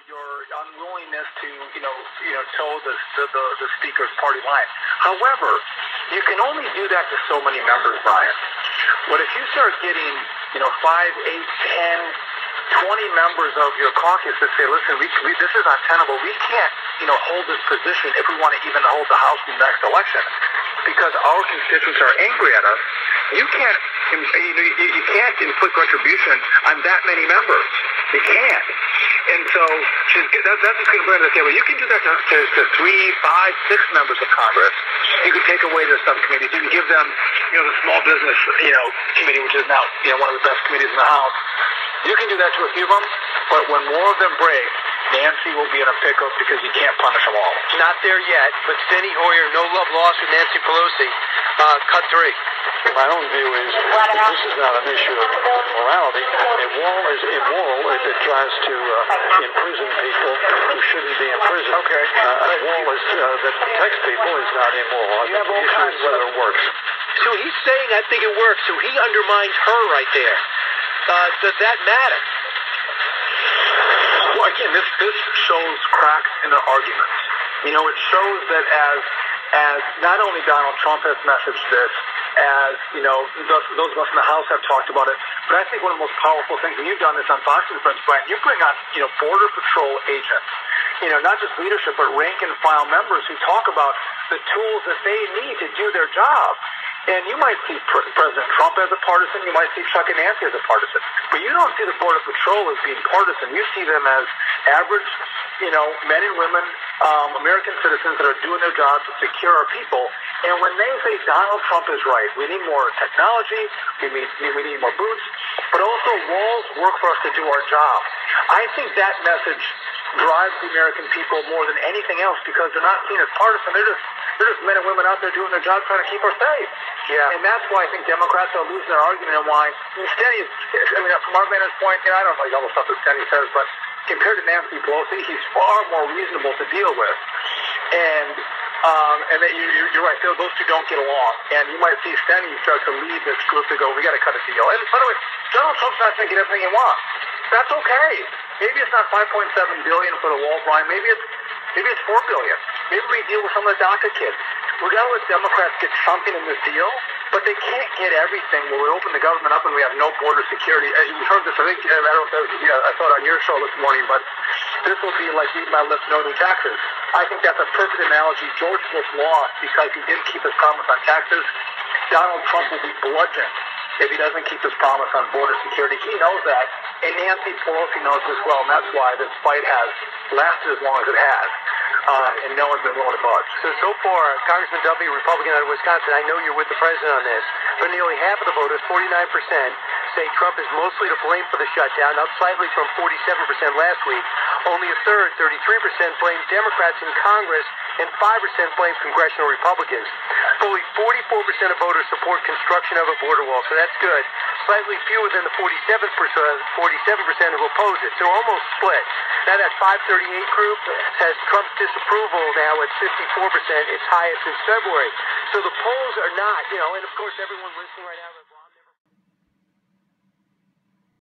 your unwillingness to, toe the speaker's party line. However, you can only do that to so many members, Brian. But if you start getting, 5, 8, 10, 20 members of your caucus that say, listen, this is untenable. We can't, hold this position if we want to even hold the House in the next election because our constituents are angry at us. You can't inflict retribution on that many members. You can't. And so that's just going to bring to the table. You can do that to 3, 5, 6 members of Congress. You can take away their subcommittees. You can give them, the small business, committee, which is now, one of the best committees in the House. You can do that to a few of them, but when more of them break, Nancy will be in a pickle because you can't punish them all. Not there yet, but Steny Hoyer, no love lost with Nancy Pelosi. Cut 3. My own view is this is not an issue of morality. A wall is immoral if it tries to imprison people who shouldn't be imprisoned. Okay. A wall that protects people is not immoral. I think the issue is whether it works. So he's saying, I think it works. So he undermines her right there. Does that matter? Well, again, this shows cracks in their arguments. It shows that as not only Donald Trump has messaged this, as, those of us in the House have talked about it, but I think one of the most powerful things, and you've done this on Fox News, Brian, you bring on, Border Patrol agents, not just leadership, but rank and file members who talk about the tools that they need to do their job. And you might see President Trump as a partisan. You might see Chuck and Nancy as a partisan. But you don't see the Border Patrol as being partisan. You see them as average, men and women, American citizens that are doing their jobs to secure our people. And when they say Donald Trump is right, we need more technology, we need more boots, but also walls work for us to do our job. I think that message drives the American people more than anything else because they're not seen as partisan. They're just men and women out there doing their job trying to keep us safe. Yeah. And that's why I think Democrats are losing their argument and why Steny, from our vantage point, I don't like all the stuff that Steny says, but compared to Nancy Pelosi, he's far more reasonable to deal with. And that you're right, those two don't get along. And you might see Steny start to lead this group to go, we got to cut a deal. And by the way, Donald Trump's not going to get everything he wants. That's okay. Maybe it's not $5.7 billion for the wall, Brian. Maybe it's $4 billion. Maybe we deal with some of the DACA kids. We've got to let Democrats get something in this deal, but they can't get everything where we open the government up and we have no border security. You heard this, I think, I don't know if I saw it on your show this morning, but this will be like eat my lips, no new taxes. I think that's a perfect analogy. George Bush lost because he didn't keep his promise on taxes. Donald Trump will be bludgeoned if he doesn't keep his promise on border security. He knows that, and Nancy Pelosi knows this well, and that's why this fight has lasted as long as it has. And no one's been willing to budge. So far, Congressman W., Republican out of Wisconsin, I know you're with the president on this, but nearly half of the voters, 49%, say Trump is mostly to blame for the shutdown, up slightly from 47% last week. Only a third, 33%, blame Democrats in Congress, and 5% blame congressional Republicans. Fully 44% of voters support construction of a border wall, so that's good. Slightly fewer than the 47% who oppose it, so almost split. Now that 538 group has Trump's disapproval now at 54%, its highest since February. So the polls are not, and of course everyone listening right now